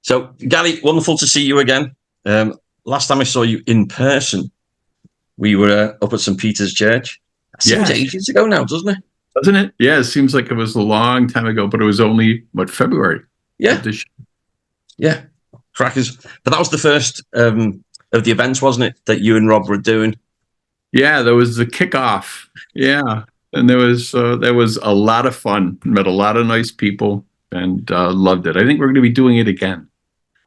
So, Gary, wonderful to see you again. Last time I saw you in person, we were up at St. Peter's Church. That seems Yes, ages ago now, doesn't it? doesn't it? Yeah, it seems like it was a long time ago, but it was only February Yeah, of this year. yeah. Crackers. But that was the first of the events, wasn't it, that you and Rob were doing? Yeah, there was the kickoff. Yeah, and there was a lot of fun. Met a lot of nice people and loved it. I think we're going to be doing it again.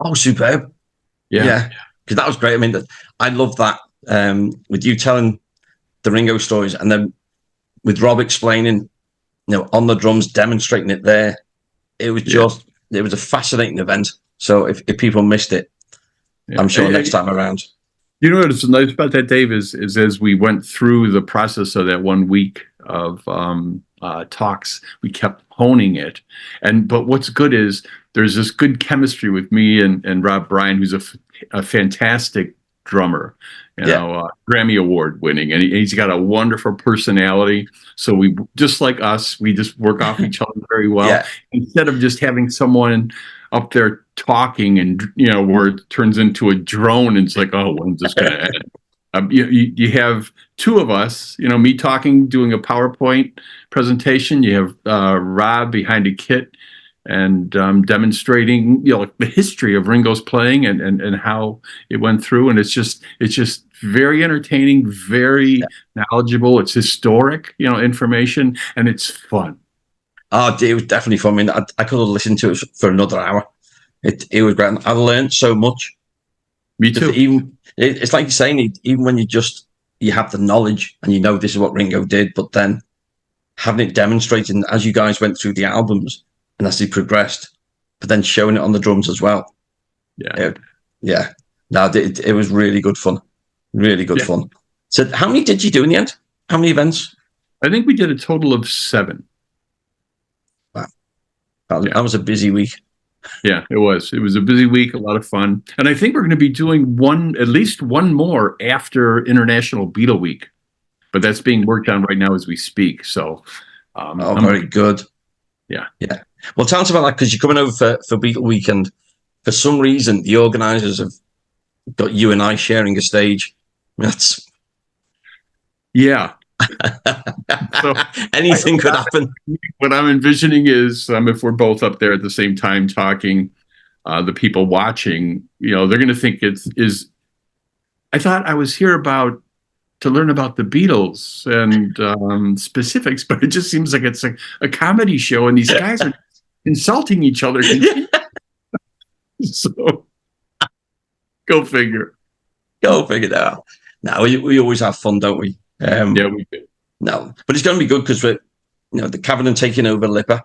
Oh, superb. Yeah, Yeah, because that was great. I mean, I love that with you telling the Ringo stories and then with Rob explaining, on the drums, demonstrating it there. It was yeah, it was a fascinating event. So if people missed it, yeah. I'm sure next time around. You know what's nice about that, Dave, is as we went through the process of that 1 week of talks, we kept honing it. But what's good is there's this good chemistry with me and Rob Bryan, who's a fantastic drummer, Grammy Award winning, and he's got a wonderful personality. So we, just like us, we just work off each other very well. Yeah. Instead of just having someone up there talking and where it turns into a drone and it's like, oh, when's this going to end? You have two of us, me talking, doing a PowerPoint presentation. You have Rob behind a kit and demonstrating the history of Ringo's playing and how it went through. And it's just very entertaining, very knowledgeable. It's historic information, and it's fun. Oh, it was definitely fun. I mean, I could have listened to it for another hour. It was great. I learned so much. Me too. It's like you're saying, even when you have the knowledge and this is what Ringo did, but then having it demonstrated as you guys went through the albums and as they progressed, but then showing it on the drums as well. Yeah. No, it was really good fun. Really good fun. So how many did you do in the end? How many events? I think we did a total of 7. Wow. That was a busy week. Yeah, it was. It was a busy week, a lot of fun. And I think we're going to be doing at least one more after International Beatleweek. But that's being worked on right now as we speak. So, very good. Yeah. Yeah. Well, tell us about that, because you're coming over for Beatleweek, and for some reason, the organisers have got you and I sharing a stage. That's So anything could happen. What I'm envisioning is if we're both up there at the same time talking, the people watching, they're going to think I thought I was here to learn about the Beatles and specifics, but it just seems like it's a comedy show and these guys are insulting each other. So go figure. Go figure that out. No, we always have fun, don't we? Yeah, we do. No, but it's going to be good because we're, the Cabinet taking over Lipper.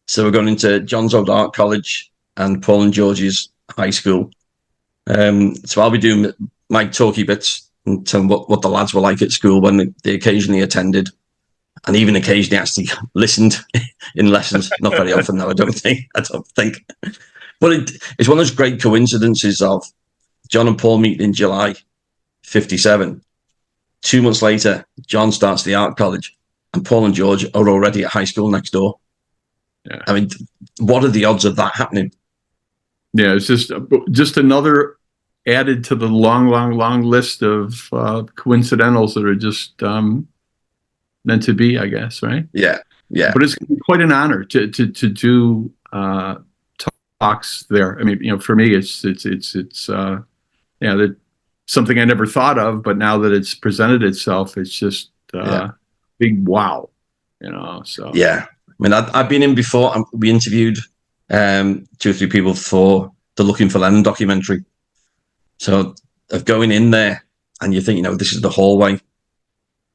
So we're going into John's old art college and Paul and George's high school. So I'll be doing my talky bits and telling what the lads were like at school when they occasionally attended, and even occasionally actually listened in lessons. Not very often, though, I don't think. But it's one of those great coincidences of John and Paul meeting in July 57. 2 months later, John starts the art college, and Paul and George are already at high school next door. Yeah. I mean, what are the odds of that happening? Yeah, it's just another added to the long list of coincidentals that are just meant to be, I guess, right? Yeah. But it's quite an honor to do talks there. I mean, for me, it's something I never thought of, but now that it's presented itself, it's just big wow, So yeah, I mean, I've been in before. We interviewed 2 or 3 people for the Looking for Lennon documentary. So of going in there, and you think, this is the hallway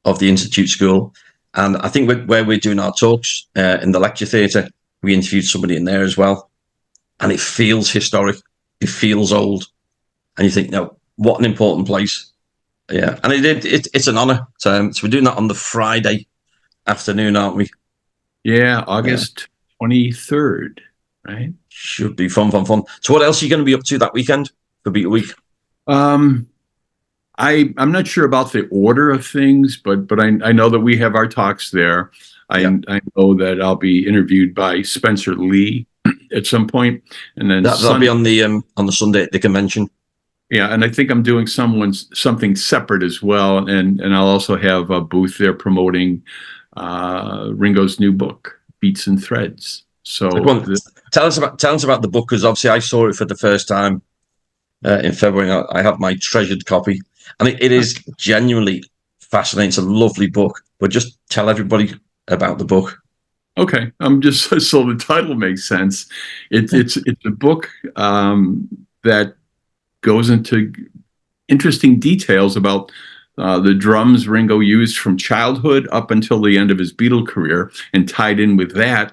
of the Institute School, and I think where we're doing our talks in the lecture theatre, we interviewed somebody in there as well, and it feels historic. It feels old, and you think, no. What an important place. Yeah. And it's an honor. So we're doing that on the Friday afternoon, aren't we? Yeah, August 23rd, right? Should be fun. So what else are you going to be up to that weekend for Beatleweek? I'm not sure about the order of things, but I know that we have our talks there. I know that I'll be interviewed by Spencer Lee, at some point, and then That'll be on the Sunday at the convention. Yeah, and I think I'm doing something separate as well, and I'll also have a booth there promoting Ringo's new book, Beats and Threads. So tell us about the book, because obviously I saw it for the first time in February. I have my treasured copy, and it is genuinely fascinating. It's a lovely book, but just tell everybody about the book. Okay, so the title makes sense. It's a book that goes into interesting details about the drums Ringo used from childhood up until the end of his Beatle career, and tied in with that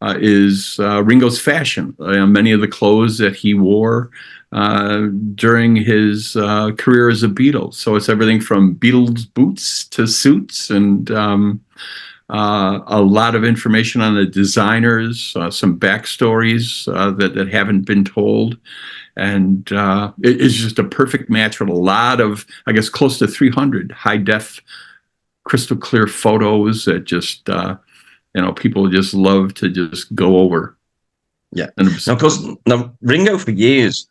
is Ringo's fashion. Many of the clothes that he wore during his career as a Beatle. So it's everything from Beatles boots to suits, and a lot of information on the designers, some backstories that haven't been told. And it is just a perfect match with a lot of, I guess, close to 300 high-def, crystal clear photos that just, people just love to just go over. Yeah. Now, of course, Ringo for years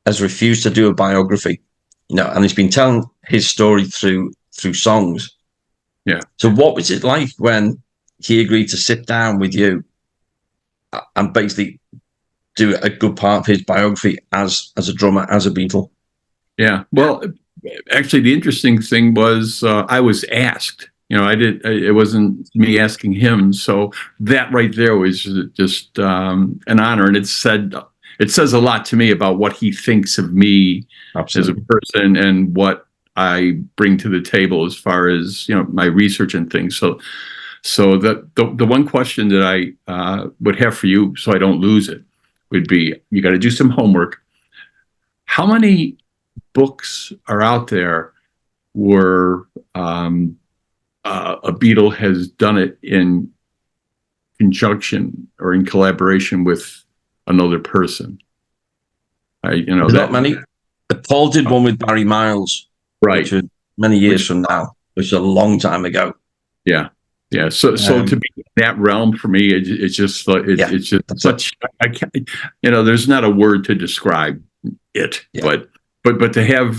has refused to do a biography, and he's been telling his story through songs. Yeah. So what was it like when he agreed to sit down with you and basically do a good part of his biography as a drummer, as a Beatle? Yeah. Well, actually, the interesting thing was I was asked. It wasn't me asking him. So that right there was just an honor, and it says a lot to me about what he thinks of me Absolutely. As a person and what I bring to the table as far as my research and things. So the one question that I would have for you, so I don't lose it, would be, you got to do some homework. How many books are out there where a Beatle has done it in conjunction or in collaboration with another person? Not many. Paul did one with Barry Miles. Right. Which was many years from now, which is a long time ago. Yeah. Yeah. So to be in that realm for me, it's just such, I can't, there's not a word to describe it, but to have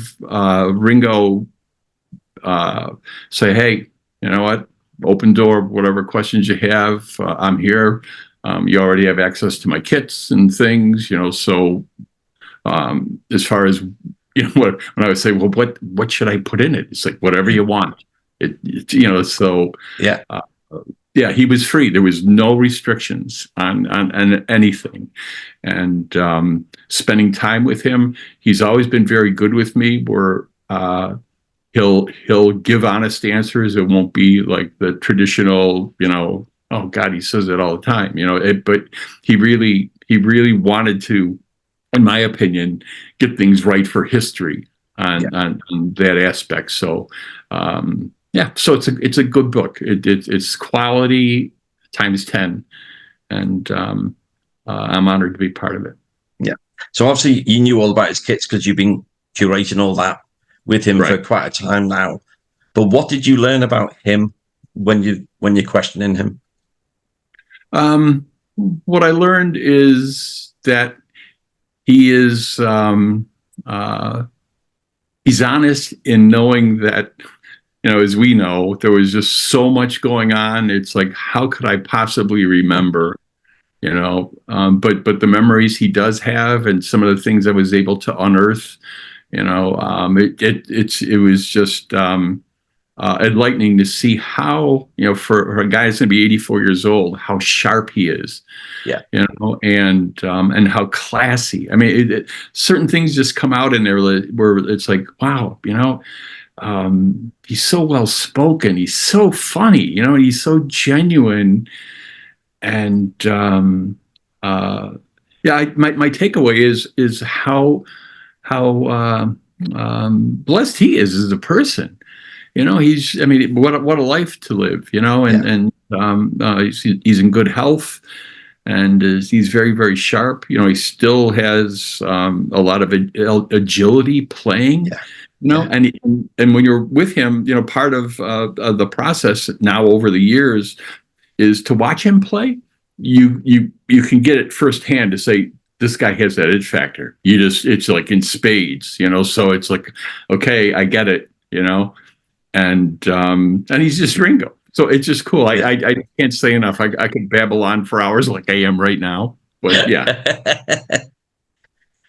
Ringo say, hey, you know what, open door, whatever questions you have, I'm here. You already have access to my kits and things, so as far as, when I would say, well, what should I put in it? It's like, whatever you want. So yeah, he was free. There was no restrictions on anything. And spending time with him, he's always been very good with me, where he'll give honest answers. It won't be like the traditional, oh God, he says it all the time, but he really wanted to, in my opinion, get things right for history on that aspect. So, so it's a good book. It's quality times 10, and I'm honored to be part of it. Yeah. So obviously you knew all about his kits because you've been curating all that with him for quite a time now. But what did you learn about him when you're questioning him? What I learned is that he is he's honest in knowing that, as we know, there was just so much going on. It's like, how could I possibly remember, but the memories he does have, and some of the things I was able to unearth, it was just enlightening to see how, for a guy that's going to be 84 years old, how sharp he is. Yeah. And how classy. I mean, certain things just come out in there where it's like, wow, he's so well spoken. He's so funny. He's so genuine. And my takeaway is how blessed he is as a person. What a life to live. He's in good health. And he's very, very sharp. He still has a lot of agility playing. And when you're with him, part of the process now over the years is to watch him play you can get it firsthand to say this guy has that it factor. It's like in spades, so it's like, okay, I get it, and he's just Ringo. So it's just cool. I can't say enough. I could babble on for hours like I am right now, but yeah.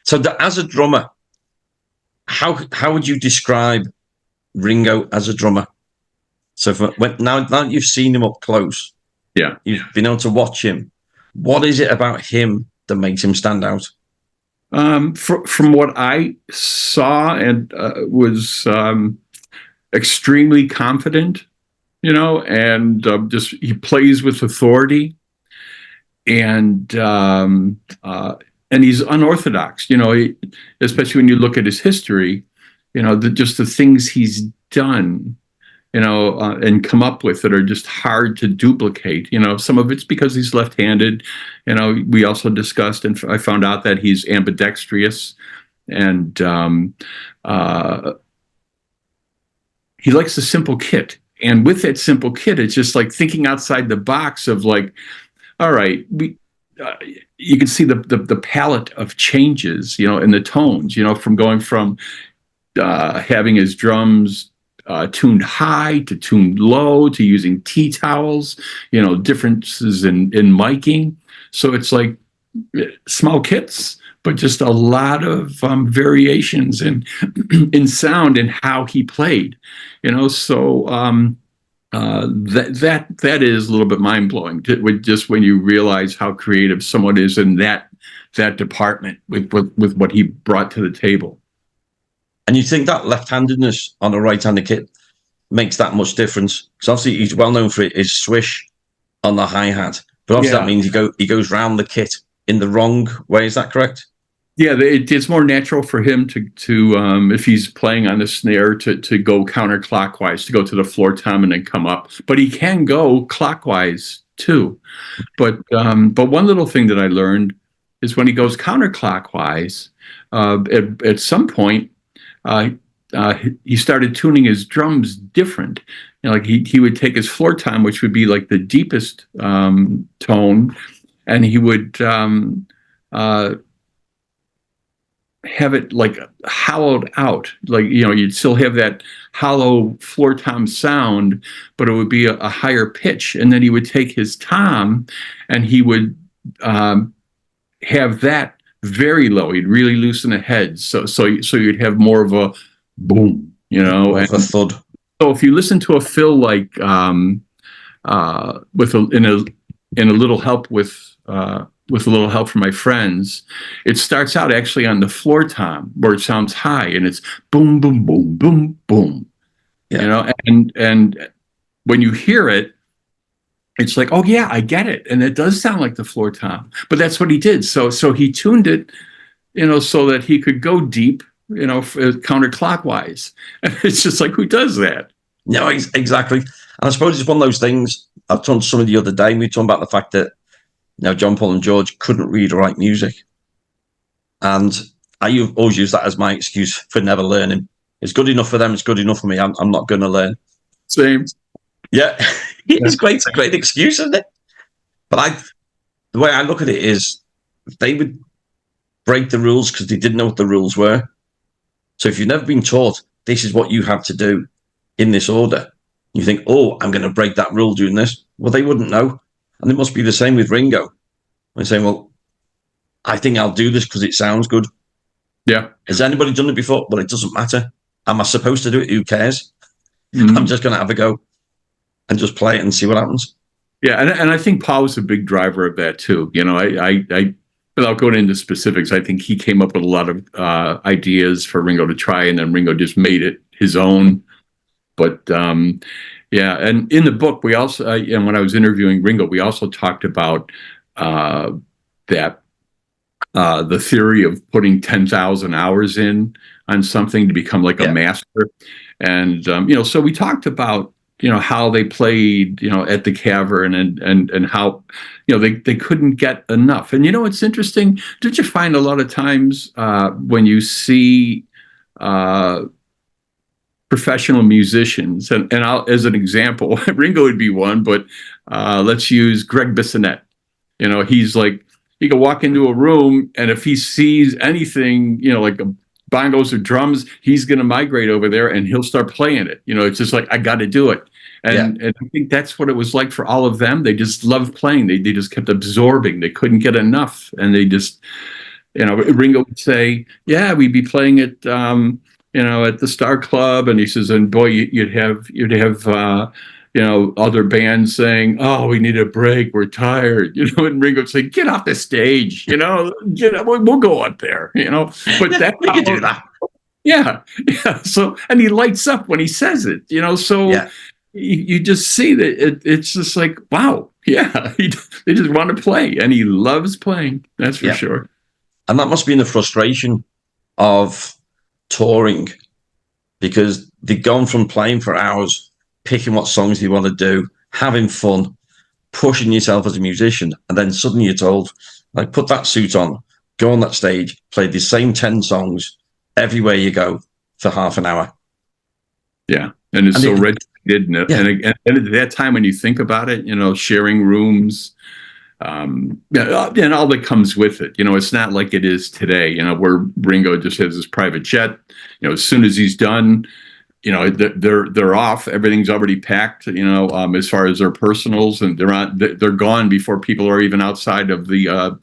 So as a drummer, how would you describe Ringo as a drummer? So now that you've seen him up close, yeah, you've been able to watch him. What is it about him that makes him stand out? From what I saw and was extremely confident, and just he plays with authority, and he's unorthodox. Especially when you look at his history, just the things he's done. And come up with that are just hard to duplicate. Some of it's because he's left-handed. We also discussed, and I found out that he's ambidextrous, and he likes the simple kit. And with that simple kit, it's just like thinking outside the box of like, all right, you can see the palette of changes, in the tones, from going from having his drums tuned high to tuned low to using tea towels, differences in miking. So it's like small kits, but just a lot of variations in sound and how he played, So that is a little bit mind blowing. Just when you realize how creative someone is in that department with what he brought to the table. And you think that left-handedness on a right-handed kit makes that much difference? Because obviously he's well known for his swish on the hi-hat, but obviously that means he goes round the kit in the wrong way. Is that correct? Yeah, it's more natural for him to if he's playing on the snare to go counterclockwise, to go to the floor tom and then come up. But he can go clockwise too. But one little thing that I learned is when he goes counterclockwise, at some point. He started tuning his drums different. Like he would take his floor tom, which would be like the deepest tone, and he would have it like hollowed out. Like, you'd still have that hollow floor tom sound, but it would be a higher pitch. And then he would take his tom and he would have that very low. He'd really loosen the head, so you'd have more of a boom, more of a thud. So if you listen to a fill like with a little help with a little help from my friends, it starts out actually on the floor tom where it sounds high and it's boom, boom, boom, boom, boom. Yeah. And when you hear it, it's like, oh yeah, I get it, and it does sound like the floor tom. But that's what he did. So he tuned it, so that he could go deep, counterclockwise. And it's just like, who does that? No, exactly. And I suppose it's one of those things. I've told somebody the other day. We talked about the fact that John, Paul, and George couldn't read or write music, and I always use that as my excuse for never learning. It's good enough for them. It's good enough for me. I'm not going to learn. Same. Yeah, it's great. It's a great excuse, isn't it? But the way I look at it is, they would break the rules because they didn't know what the rules were. So if you've never been taught, this is what you have to do in this order, you think, oh, I'm going to break that rule doing this. Well, they wouldn't know. And it must be the same with Ringo. They're saying, well, I think I'll do this because it sounds good. Yeah. Has anybody done it before? Well, it doesn't matter. Am I supposed to do it? Who cares? Mm-hmm. I'm just going to have a go and just play it and see what happens. Yeah, and I think Paul was a big driver of that too. I without going into specifics, I think he came up with a lot of ideas for Ringo to try, and then Ringo just made it his own. But yeah, and in the book, we also, and when I was interviewing Ringo, we also talked about that the theory of putting 10,000 hours in on something to become like a master. And, so we talked about, how they played, at the Cavern and how, they couldn't get enough. And, it's interesting. Did you find a lot of times when you see professional musicians, and I'll, as an example, Ringo would be one, but let's use Greg Bissonette. He's like, he can walk into a room, and if he sees anything, like bongos or drums, he's going to migrate over there and he'll start playing it. It's just like, I got to do it. And I think that's what it was like for all of them. They just loved playing. They just kept absorbing. They couldn't get enough. And they just, Ringo would say, yeah, we'd be playing it, at the Star Club. And he says, and boy, you'd have other bands saying, oh, we need a break. We're tired, and Ringo would say, get off the stage, get up, we'll go up there, but that we can do that. Yeah. So, and he lights up when he says it, so you just see that it's just like, wow. Yeah. They just want to play, and he loves playing. That's for sure. And that must be in the frustration of touring, because they've gone from playing for hours, picking what songs you want to do, having fun, pushing yourself as a musician, and then suddenly you're told, like, put that suit on, go on that stage, play the same 10 songs everywhere you go for half an hour. Yeah, and it's so regulated. And at that time, when you think about it, sharing rooms, and all that comes with it. It's not like it is today, where Ringo just has his private jet. As soon as he's done, they're off. Everything's already packed. As far as their personals, and they're gone before people are even outside of the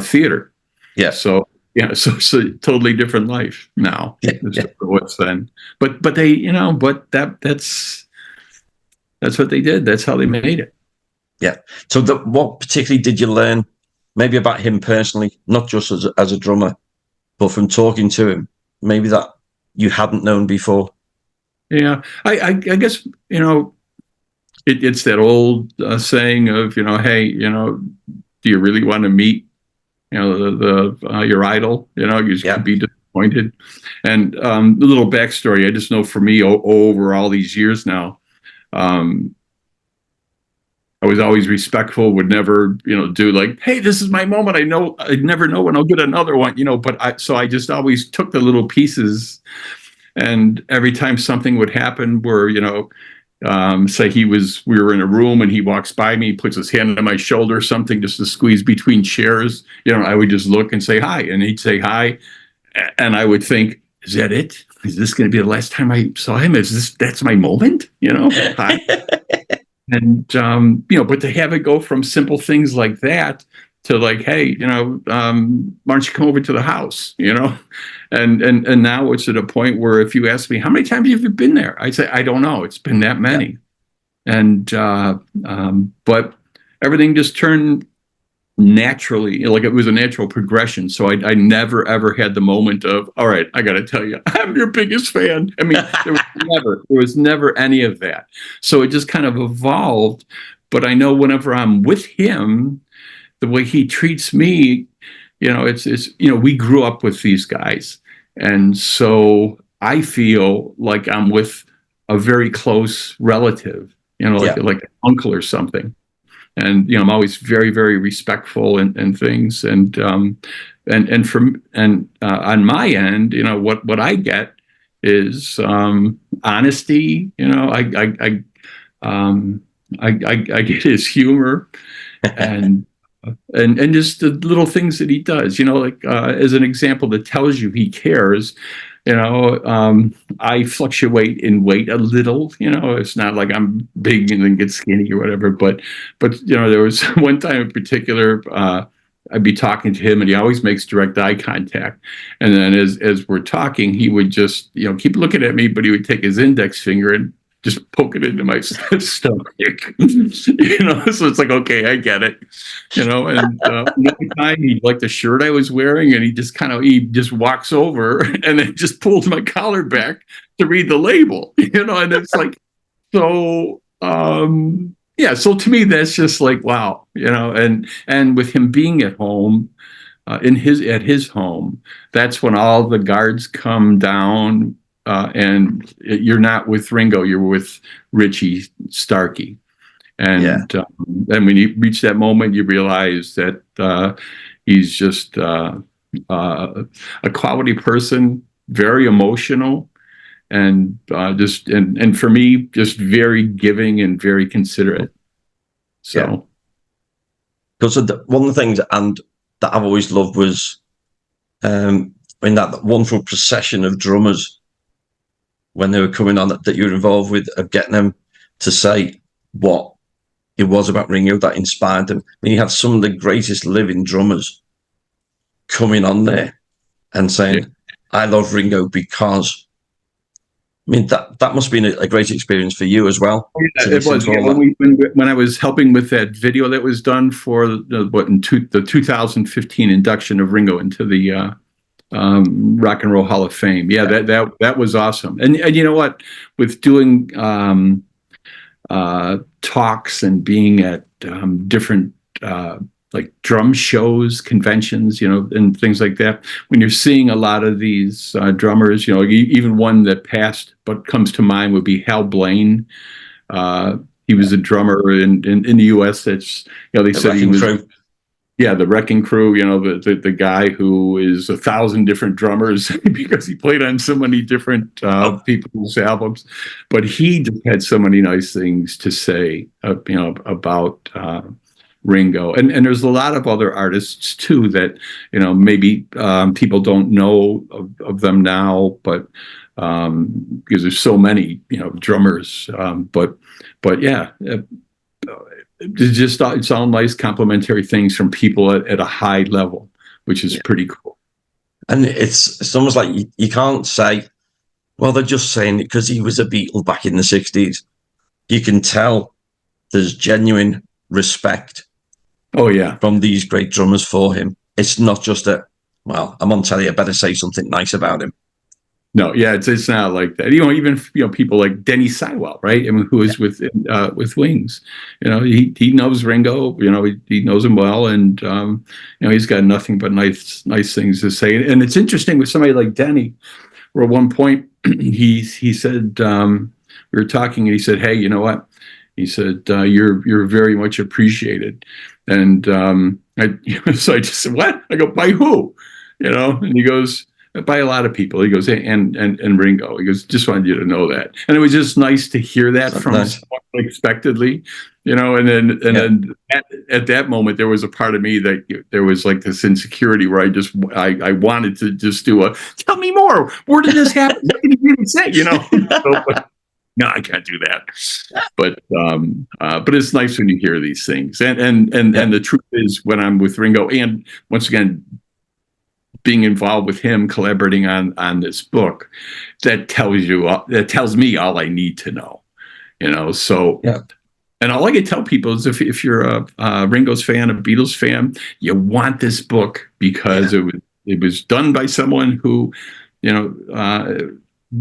theater. Yeah. So so it's a totally different life now. What's then? But they, that's what they did. That's how they made it. Yeah. So what particularly did you learn, maybe about him personally, not just as a drummer, but from talking to him, maybe that you hadn't known before? Yeah, I guess, it's that old saying of, hey, do you really want to meet, your idol? You could be disappointed. And the little backstory, I just know for me over all these years now, I was always respectful, would never, do like, hey, this is my moment. I'd never know when I'll get another one, but I just always took the little pieces. And every time something would happen where, say we were in a room and he walks by me, puts his hand on my shoulder, something just to squeeze between chairs, I would just look and say hi, and he'd say hi. And I would think, is that it? Is this going to be the last time I saw him? That's my moment? Hi. And, but to have it go from simple things like that to like, hey, why don't you come over to the house, and now it's at a point where if you ask me, how many times have you been there? I say, I don't know. It's been that many. And, but everything just turned naturally, like it was a natural progression. So I never, ever had the moment of, all right, I got to tell you, I'm your biggest fan. I mean, there was never any of that. So it just kind of evolved. But I know whenever I'm with him, the way he treats me, it's we grew up with these guys. And so I feel like I'm with a very close relative, like an uncle or something. And I'm always very, very respectful and things. And on my end, what I get is honesty. I get his humor and just the little things that he does. Like as an example that tells you he cares. I fluctuate in weight a little, it's not like I'm big and then get skinny or whatever, but there was one time in particular, I'd be talking to him and he always makes direct eye contact. And then as we're talking, he would just, keep looking at me, but he would take his index finger and just poke it into my stomach, so it's like, okay, I get it, and one time he liked the shirt I was wearing and he just walks over and then just pulls my collar back to read the label, and it's like, so, so to me, that's just like, wow, and with him being at home, at his home, that's when all the guards come down. And you're not with Ringo, you're with Richie Starkey. And when you reach that moment, you realize that he's just a quality person, very emotional, and and for me, just very giving and very considerate. So. because one of the things and that I've always loved was in that wonderful procession of drummers when they were coming on that you were involved with, of getting them to say what it was about Ringo that inspired them. I mean, you had some of the greatest living drummers coming on there and saying, yeah, I love Ringo because, I mean, that must have been a great experience for you as well. Yeah, it was. Yeah, when I was helping with that video that was done for the 2015 induction of Ringo into the Rock and Roll Hall of Fame. Yeah, that was awesome. And you know what, with doing talks and being at different like drum shows, conventions, you know, and things like that, when you're seeing a lot of these drummers, you know, even one that passed but comes to mind would be Hal Blaine. He was a drummer in the U.S. That's, you know, they said he was. Crew. Yeah, the Wrecking Crew, you know, the guy who is 1,000 different drummers because he played on so many different people's albums. But he just had so many nice things to say, you know, about Ringo. And there's a lot of other artists, too, that, you know, maybe people don't know of them now, but because there's so many, you know, drummers. But yeah. It's all nice complimentary things from people at a high level, which is pretty cool. And it's almost like you can't say, well, they're just saying it because he was a Beatle back in the 60s. You can tell there's genuine respect. Oh, yeah. From these great drummers for him. It's not just well, I'm on telly, I better say something nice about him. No, yeah, it's not like that. You know, even people like Denny Seiwell, right? I mean, who is with Wings. You know, he knows Ringo. You know, he knows him well, and you know, he's got nothing but nice things to say. And it's interesting with somebody like Denny, where at one point he said we were talking, and he said, "Hey, you know what?" He said, "You're very much appreciated," and so I just said, "What?" I go, "By who?" You know, and he goes, by a lot of people. He goes, and Ringo. He goes, just wanted you to know that. And it was just nice to hear that from someone unexpectedly, you know. And then at that moment, there was a part of me that there was like this insecurity where I wanted to just do tell me more. Where did this happen? What did you even say? You know. No, I can't do that. But it's nice when you hear these things. And the truth is, when I'm with Ringo, and once again, being involved with him, collaborating on this book, that tells me all I need to know, you know. So, yeah. And all I can tell people is if you're a Ringo's fan, a Beatles fan, you want this book because it was done by someone who, you know,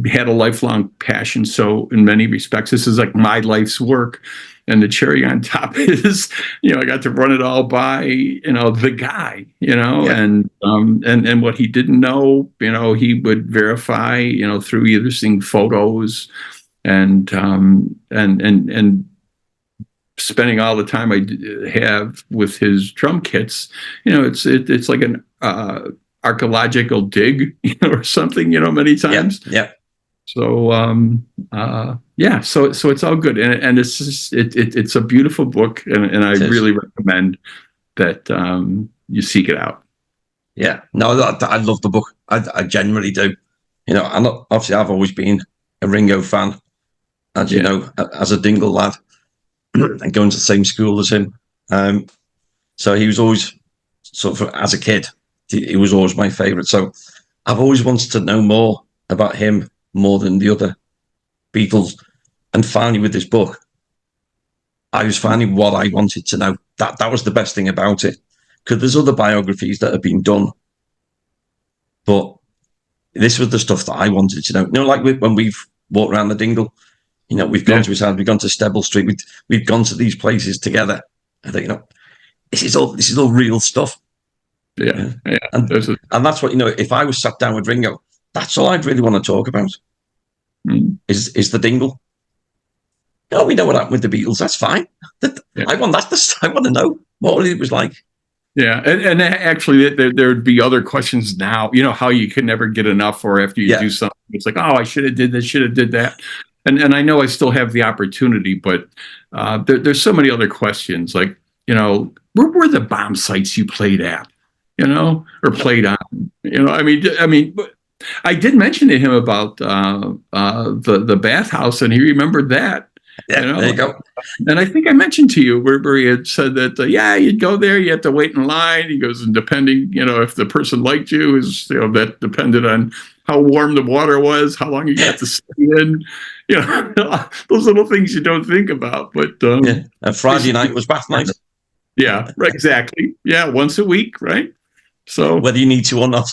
had a lifelong passion. So in many respects, this is like my life's work. And the cherry on top is, you know, I got to run it all by, you know, the guy, you know, and what he didn't know, you know, he would verify, you know, through either seeing photos and spending all the time I have with his drum kits. You know, it's like an archaeological dig, you know, or something, you know, many times. Yeah. So so it's all good, and it's just it's a beautiful book, and I really recommend that you seek it out. Yeah, no, I love the book. I genuinely do. You know, and obviously I've always been a Ringo fan, as you know, as a Dingle lad, and going to the same school as him. So he was always sort of, as a kid, he was always my favourite. So I've always wanted to know more about him, more than the other Beatles. And finally, with this book, I was finding what I wanted to know. That was the best thing about it. Because there's other biographies that have been done, but this was the stuff that I wanted to know. You know, like when we've walked around the Dingle, you know, we've gone to his house, we've gone to Stebble Street, we've gone to these places together. I think, you know, this is all real stuff. Yeah. And that's what, you know, if I was sat down with Ringo, that's all I'd really want to talk about. Is the Dingle. No, we know what happened with the Beatles. That's fine. I want to know what it was like. Yeah, and actually, there would be other questions now. You know how you can never get enough, or after you do something, it's like, oh, I should have did this, should have did that. And I know I still have the opportunity, but there's so many other questions. Like, you know, where were the bomb sites you played at, or played on? But I did mention to him about the bathhouse, and he remembered that. Yeah, there you go. And I think I mentioned to you where he had said that, you'd go there, you have to wait in line. He goes, and depending, if the person liked you, is, that depended on how warm the water was, how long you got to stay in, those little things you don't think about. But and Friday night was bath night. Yeah, right, exactly. Yeah, once a week, right? So whether you need to or not.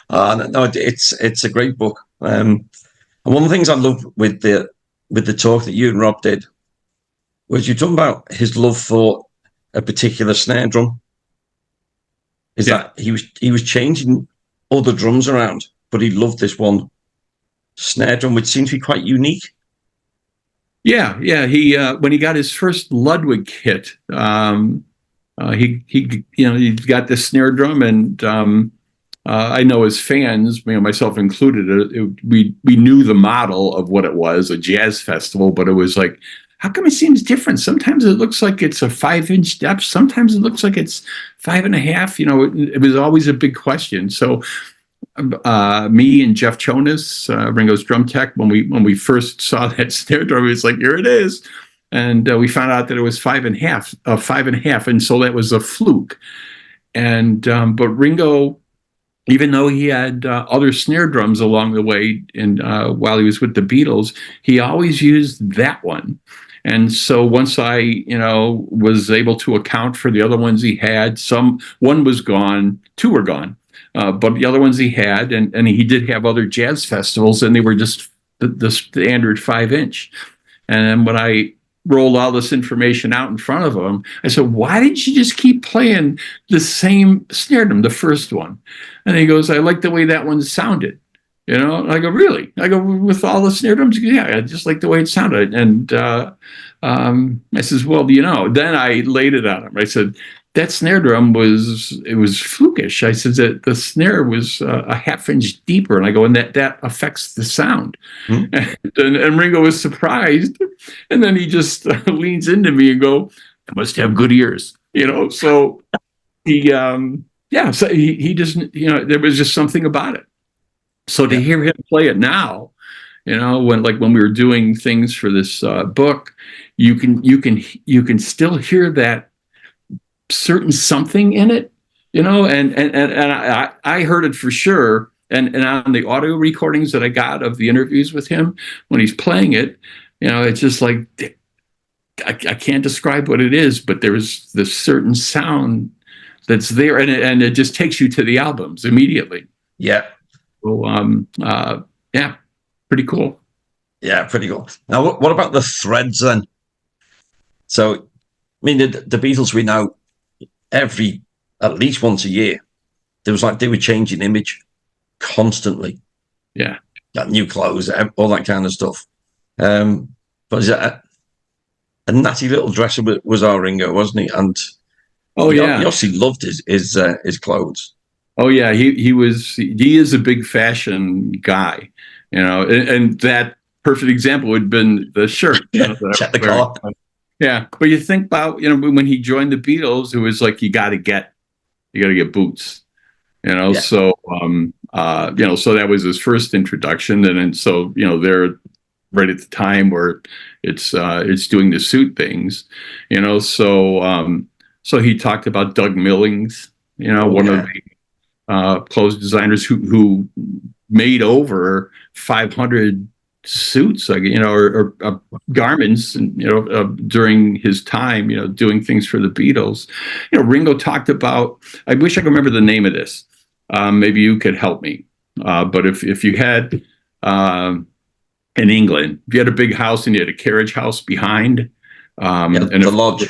No, it's a great book. And one of the things I love with the talk that you and Rob did was you talking about his love for a particular snare drum. That he was changing other drums around, but he loved this one snare drum, which seems to be quite unique. Yeah. He when he got his first Ludwig kit, he got this snare drum, and I know as fans, myself included, we knew the model of what it was, a jazz festival, but it was like, how come it seems different? Sometimes it looks like it's a 5-inch depth. Sometimes it looks like it's 5.5. It was always a big question. So me and Jeff Jonas, Ringo's drum tech, when we first saw that snare drum, it was like, here it is. And we found out that it was 5.5, and so that was a fluke. And but Ringo, even though he had other snare drums along the way, and while he was with the Beatles, he always used that one. And so once I, was able to account for the other ones he had, one was gone, two were gone, but the other ones he had, and he did have other jazz festivals, and they were just the standard 5-inch. And then when I rolled all this information out in front of him, I said, why didn't you just keep playing the same snare drum, the first one? And he goes, I like the way that one sounded. And I go, really? I go, with all the snare drums? Yeah, I just like the way it sounded. And I says, well, then I laid it on him. I said, that snare drum was flukish. I said that the snare was a 1/2 inch deeper. And I go, and that affects the sound. Mm-hmm. And Ringo was surprised. And then he just leans into me and go, I must have good ears, So he, so he just, there was just something about it. So to hear him play it now, when we were doing things for this book, you can still hear that certain something in it, and I heard it for sure. And on the audio recordings that I got of the interviews with him when he's playing it, it's just like, I can't describe what it is, but there's this certain sound that's there, and it just takes you to the albums immediately. Yeah. So, pretty cool. Yeah, pretty cool. Now, what about the threads then? So, the Beatles, we know at least once a year, they were changing image constantly. Yeah. Got new clothes, all that kind of stuff. But a natty little dresser was our Ringo, wasn't he? And he obviously loved his clothes. Oh yeah, he is a big fashion guy, and that perfect example would have been the shirt. Check the collar. Yeah, but you think about when he joined the Beatles, it was like you got to get boots, So so that was his first introduction, and so they're right at the time where it's doing the suit things, So he talked about Doug Millings, one of the clothes designers who made over 500 suits, or garments, during his time, doing things for the Beatles. Ringo talked about, I wish I could remember the name of this. Maybe you could help me. But if you had, in England, if you had a big house and you had a carriage house behind, and the lodge.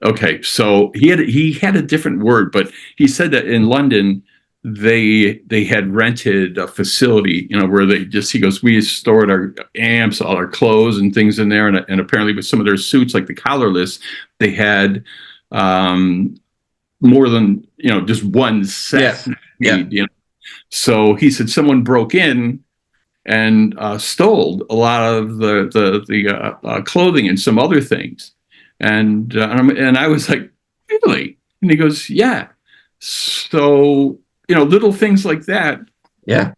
Okay, so he had a different word, but he said that in London they had rented a facility, where he goes, we stored our amps, all our clothes and things in there, and apparently with some of their suits, like the collarless, they had more than just one set. Yeah. So he said someone broke in and stole a lot of the clothing and some other things. And I was like, really? And he goes, yeah. So, little things like that Yeah.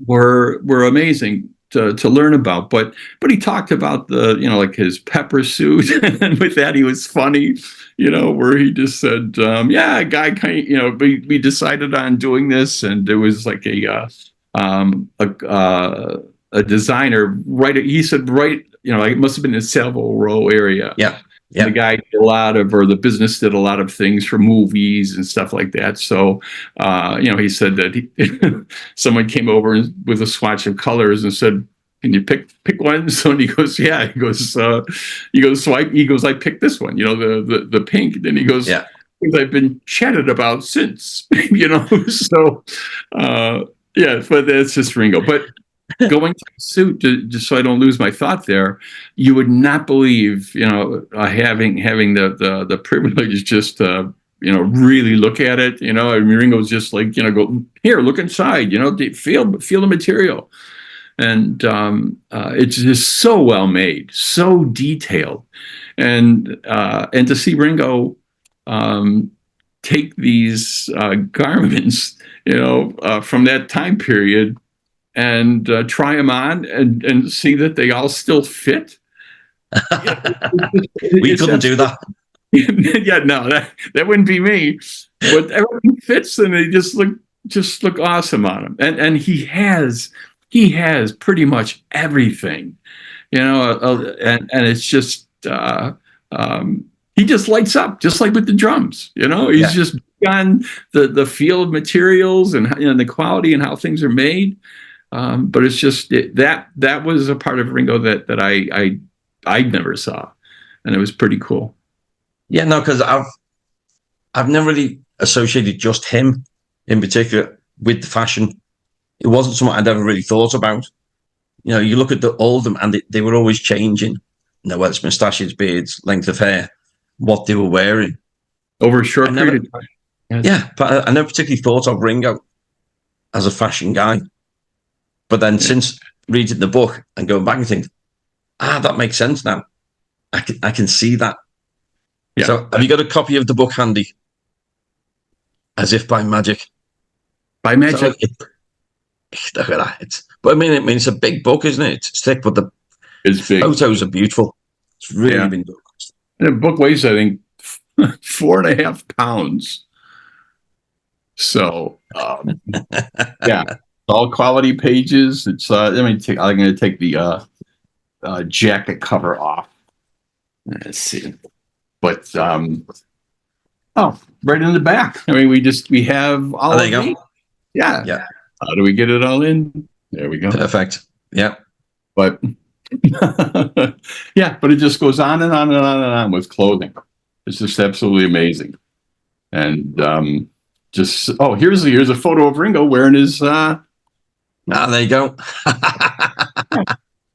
were amazing to learn about. But he talked about like his pepper suit, and with that he was funny, where he just said, yeah, a guy kind of, we decided on doing this, and it was like a designer, right? He said, right, like it must have been in Savile Row area. Yeah. Yeah. The guy did the business did a lot of things for movies and stuff like that. So, he said that someone came over with a swatch of colors and said, "Can you pick one?" So he goes, "Yeah." He goes, so I picked this one, the pink. And then he goes, Yeah. "I've been chatted about since," So, yeah, but that's just Ringo. But going to the suit, just so I don't lose my thought there, you would not believe, having the privilege just to, really look at it. I mean, Ringo's just like, go here, look inside, feel the material. And it's just so well made, so detailed. And to see Ringo take these garments, from that time period, and try them on and see that they all still fit. We couldn't do that. Yeah, no, that wouldn't be me. But everything fits, and they just look awesome on him. And he has pretty much everything, and it's just he just lights up, just like with the drums. He's just on the feel of materials and the quality and how things are made. But it's just that was a part of Ringo that I never saw, and it was pretty cool. Yeah, no, because I've never really associated just him in particular with the fashion. It wasn't something I'd ever really thought about. You look at all of them, and they were always changing. Whether it's moustaches, beards, length of hair, what they were wearing over a short period of time. Yes. Yeah, but I never particularly thought of Ringo as a fashion guy. But then since reading the book and going back and think, that makes sense now. I can see that. Yeah. So have you got a copy of the book handy? As if by magic. By magic. So look at that. But I mean, it's a big book, isn't it? It's thick, but the photos are beautiful. It's really been done. And the book weighs, I think, 4.5 pounds. So, yeah. All quality pages. It's I'm going to take the jacket cover off. Let's see. But right in the back. I mean, we have all. There you go. Yeah. Yeah. How do we get it all in? There we go. Perfect. Yeah. But yeah, but it just goes on and on and on and on with clothing. It's just absolutely amazing. And here's a photo of Ringo wearing his. There you go.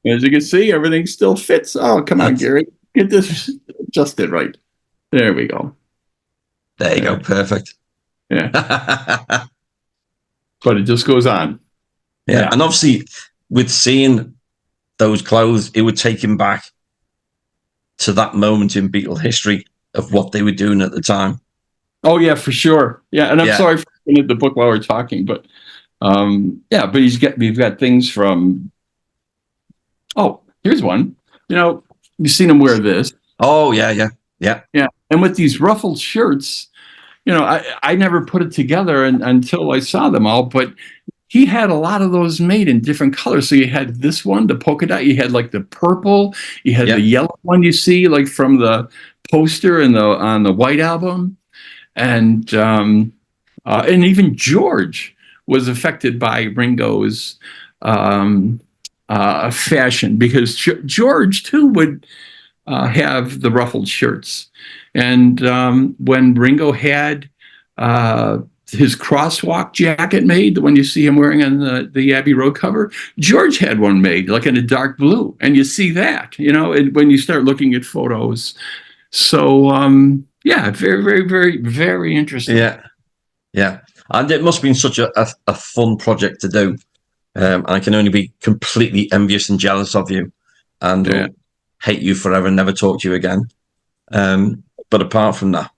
As you can see, everything still fits. Oh, come on, Gary. Get this adjusted right. There we go. There you go. Perfect. Yeah. But it just goes on. Yeah. And obviously, with seeing those clothes, it would take him back to that moment in Beatle history of what they were doing at the time. Oh, yeah, for sure. Yeah. And I'm sorry for looking at the book while we're talking, but but we've got things from. Oh, here's one. You've seen him wear this. Oh, yeah. And with these ruffled shirts, I never put it together until I saw them all. But he had a lot of those made in different colors. So you had this one, the polka dot. You had like the purple. You had the yellow one. You see, like from the poster on the White Album, and even George was affected by Ringo's fashion, because George too would have the ruffled shirts. And when Ringo had his crosswalk jacket made, the one you see him wearing on the Abbey Road cover, George had one made like in a dark blue, and you see that, when you start looking at photos. So very, very, very, very interesting. Yeah. And it must have been such a fun project to do. I can only be completely envious and jealous of you, and will hate you forever and never talk to you again. But apart from that,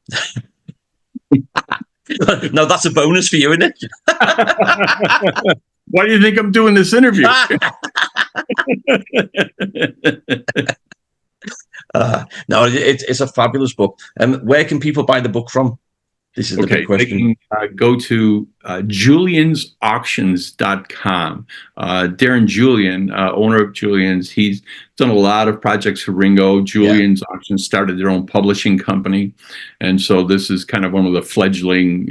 no, that's a bonus for you, isn't it? Why do you think I'm doing this interview? No, it's a fabulous book. Where can people buy the book from? This is the big question. They can go to juliansauctions.com. Darren Julian, owner of Julian's, he's done a lot of projects for Ringo. Julian's Auctions started their own publishing company. And so this is kind of one of the fledgling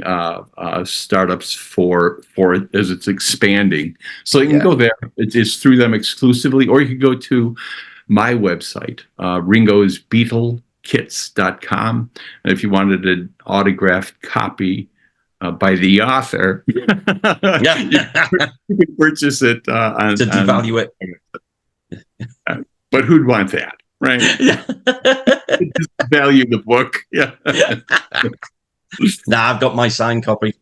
startups for it as it's expanding. So you can go there. It's through them exclusively, or you can go to my website, Ringo's Beatlekits.com. And if you wanted an autographed copy by the author, you can purchase it to devalue it. But who'd want that, right? Just value the book. Yeah. Nah, I've got my signed copy.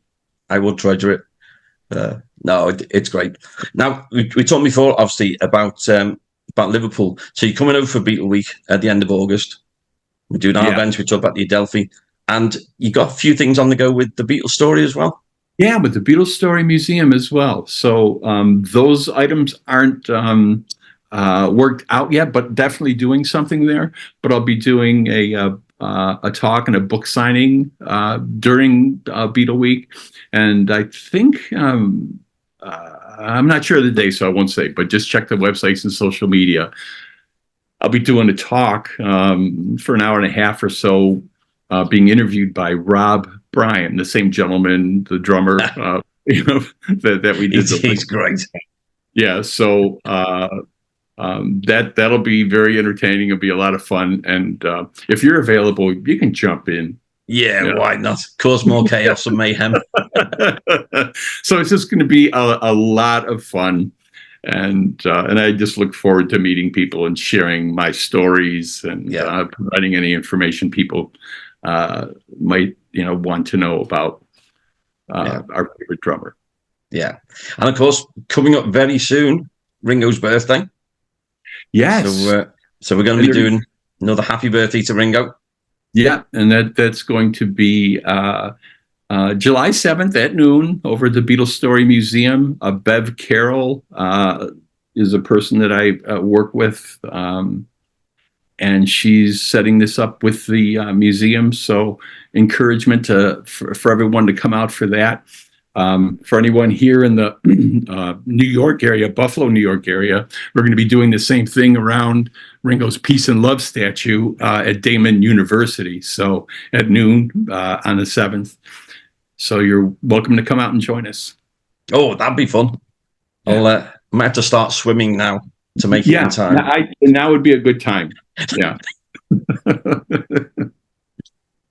I will treasure it. No, it's great. Now, we talked before, obviously, about Liverpool. So you're coming over for Beatleweek at the end of August. We're doing our events. We talk about the Adelphi, and you got a few things on the go with the Beatles story as well. Yeah, with the Beatles Story Museum as well. So those items aren't worked out yet, but definitely doing something there. But I'll be doing a talk and a book signing during Beatleweek, and I think I'm not sure of the day, so I won't say. But just check the websites and social media. I'll be doing a talk for an hour and a half or so, being interviewed by Rob Bryan, the same gentleman, the drummer, that we did. He's great. Yeah, so that'll be very entertaining. It'll be a lot of fun, and if you're available, you can jump in. Yeah, why not? Cause more chaos and mayhem. So it's just going to be a lot of fun. And I just look forward to meeting people and sharing my stories and providing any information people might want to know about our favorite drummer. Yeah, and of course, coming up very soon, Ringo's birthday. Yes. So we're going to be doing another happy birthday to Ringo. Yeah, and that's going to be July 7th at noon over at the Beatles Story Museum. Bev Carroll is a person that I work with, and she's setting this up with the museum. So encouragement for everyone to come out for that. For anyone here in the New York area, Buffalo, New York area, we're going to be doing the same thing around Ringo's Peace and Love statue at Damon University. So at noon on the 7th. So you're welcome to come out and join us. Oh, that'd be fun. I might have to start swimming now to make it in time. Now would be a good time. Yeah.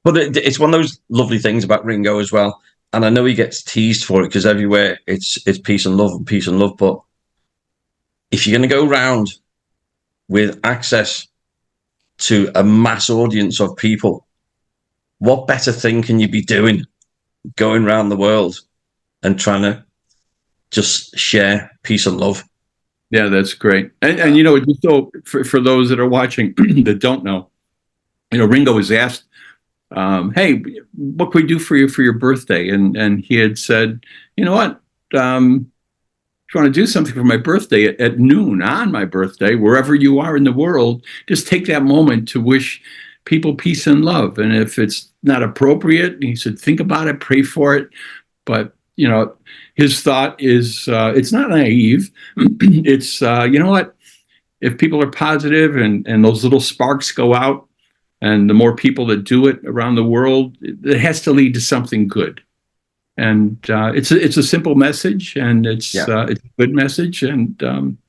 But it's one of those lovely things about Ringo as well. And I know he gets teased for it because everywhere it's peace and love and peace and love. But if you're going to go around with access to a mass audience of people, what better thing can you be doing? Going around the world and trying to just share peace and love. Yeah, that's great. And just so for those that are watching that don't know, Ringo was asked, hey, what can we do for you for your birthday? And he had said, you know what? If you want to do something for my birthday at noon on my birthday, wherever you are in the world, just take that moment to wish people peace and love. And if it's not appropriate, he said, think about it, pray for it. But, his thought is, it's not naive. It's, you know what? If people are positive and those little sparks go out, and the more people that do it around the world, it has to lead to something good. And it's a simple message, and it's a good message, and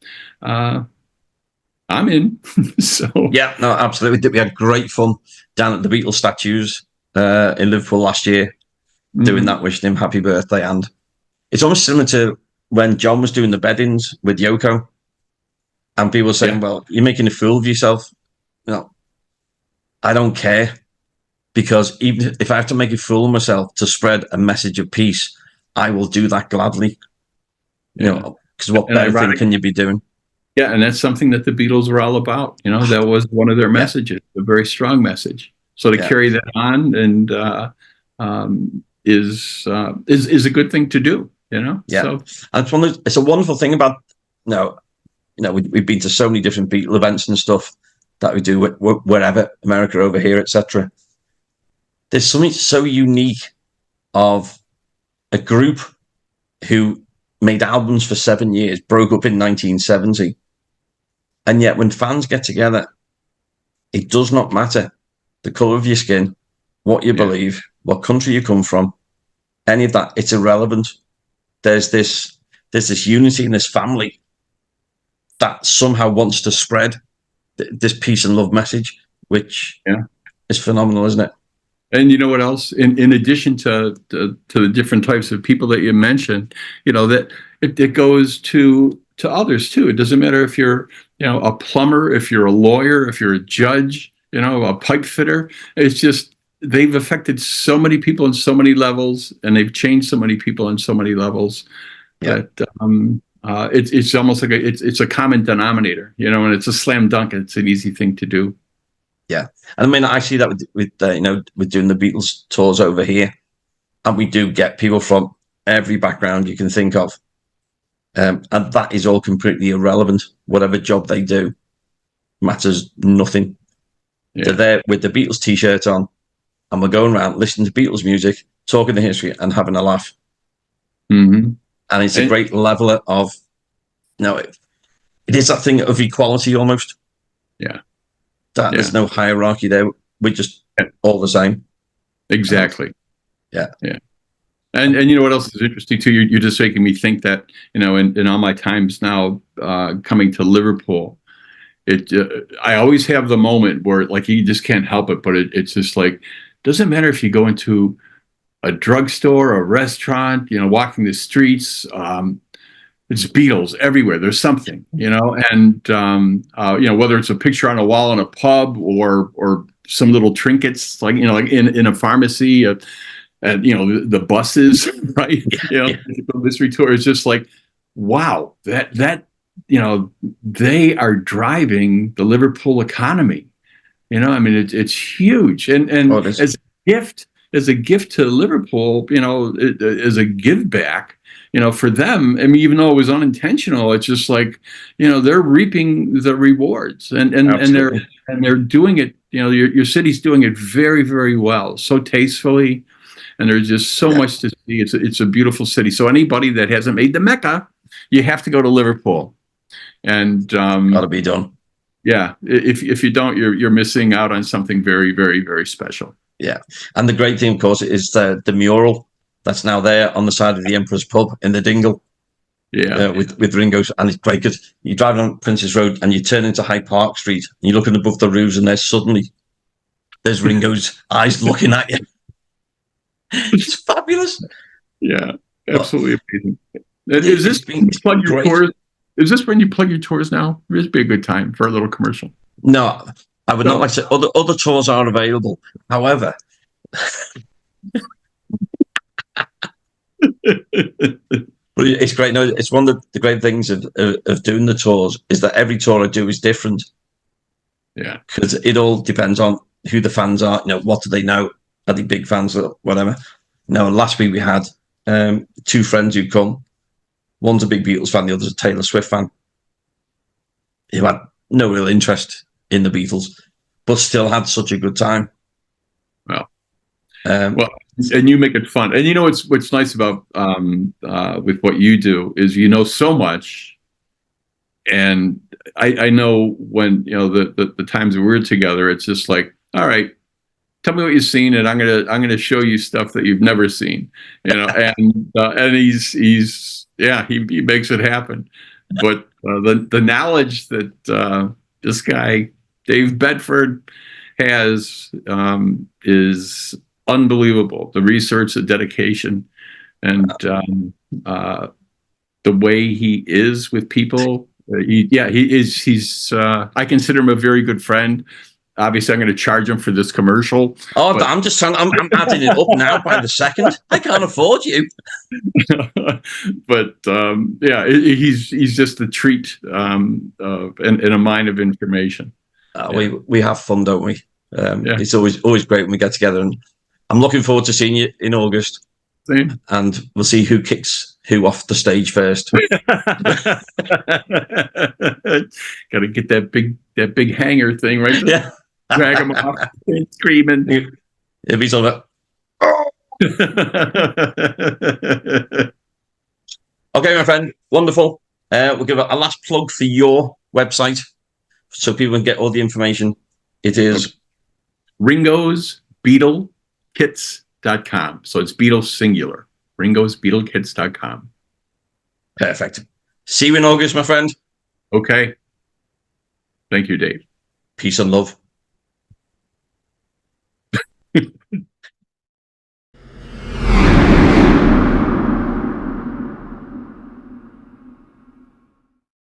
I'm in. So yeah, no, absolutely. We had great fun down at the Beatles statues in Liverpool last year, doing that, wishing him happy birthday. And it's almost similar to when John was doing the beddings with Yoko, and people were saying, "Well, you're making a fool of yourself." I don't care, because even if I have to make a fool of myself to spread a message of peace, I will do that gladly. Because what And better thing ironic, can you be doing? yeah, and that's something that the Beatles were all about. That was one of their messages, a very strong message. So to Yeah, carry that on and is a good thing to do. yeah. So And it's a wonderful thing about we've been to so many different Beatle events and stuff that we do wherever, America, over here, etc. There's something so unique of a group who made albums for 7 years, broke up in 1970, and yet when fans get together, it does not matter the color of your skin, what you believe, what country you come from, any of that. It's irrelevant. There's this unity in this family that somehow wants to spread this peace and love message, which is phenomenal, isn't it? And you know what else? In addition to the different types of people that you mentioned, that it goes to others too. It doesn't matter if you're a plumber, if you're a lawyer, if you're a judge, a pipe fitter. It's just they've affected so many people in so many levels, and they've changed so many people in so many levels that it's almost like it's a common denominator, and it's a slam dunk. It's an easy thing to do. Yeah, and I mean, I see that with we're doing the Beatles tours over here, and we do get people from every background you can think of, and that is all completely irrelevant. Whatever job they do matters nothing. Yeah. They're there with the Beatles T-shirt on, and we're going around listening to Beatles music, talking the history, and having a laugh. Mm-hmm. And it's a great leveler of, it is that thing of equality almost. Yeah. There's no hierarchy there. We're just all the same. Exactly. Yeah. And you know what else is interesting too? You're just making me think that in all my times now coming to Liverpool, I always have the moment where like you just can't help it, but it's just like doesn't matter if you go into a drugstore, a restaurant, walking the streets. It's Beatles everywhere. There's something, and whether it's a picture on a wall in a pub or some little trinkets, like in a pharmacy, and the buses, right? Mystery tour is just like, wow, that they are driving the Liverpool economy. I mean, it's huge, and as a gift to Liverpool, as a give back. For them, I mean, even though it was unintentional, it's just like, they're reaping the rewards and they're doing it, your city's doing it very, very well, so tastefully. And there's just so much to see. It's a beautiful city. So anybody that hasn't made the Mecca, you have to go to Liverpool. And got to be done. Yeah. If you don't, you're missing out on something very, very, very special. Yeah. And the great thing, of course, is the mural that's now there on the side of the Emperor's Pub in the Dingle. Yeah. With Ringo. And it's great because you drive on Prince's Road and you turn into Hyde Park Street and you're looking above the roofs and there's Ringo's eyes looking at you. It's fabulous. Yeah. Absolutely amazing. Is this when you plug your tours? Is this when you plug your tours now? This would be a good time for a little commercial. No, I would not like to say other tours are available. However, but it's great. No, it's one of the great things of doing the tours is that every tour I do is different. Yeah, because it all depends on who the fans are. What do they know? Are they big fans or whatever? Last week we had two friends who come. One's a big Beatles fan, the other's a Taylor Swift fan. Who had no real interest in the Beatles, but still had such a good time. Well, and you make it fun. And what's nice about with what you do is so much. And I know when the times that we're together, it's just like, all right, tell me what you've seen, and I'm gonna show you stuff that you've never seen. And he makes it happen. But the knowledge that this guy Dave Bedford has is unbelievable. The research, the dedication, and the way he is with people. He is. He's. I consider him a very good friend. obviously I'm going to charge him for this commercial. Oh, but I'm just trying. I'm adding it up now by the second. I can't afford you. But yeah, he's just a treat and a mine of information. We have fun, don't we? Yeah. It's always great when we get together, and I'm looking forward to seeing you in August. Same. And we'll see who kicks who off the stage first. Got to get that big hanger thing right there. Yeah. Drag him off, screaming. It'll be something. Okay, my friend. Wonderful. We'll give a last plug for your website so people can get all the information. It is Ringo's Beatlekits.com. So it's Beatles singular. Ringo's Beatlekits.com. Perfect. See you in August, my friend. Okay. Thank you, Dave. Peace and love.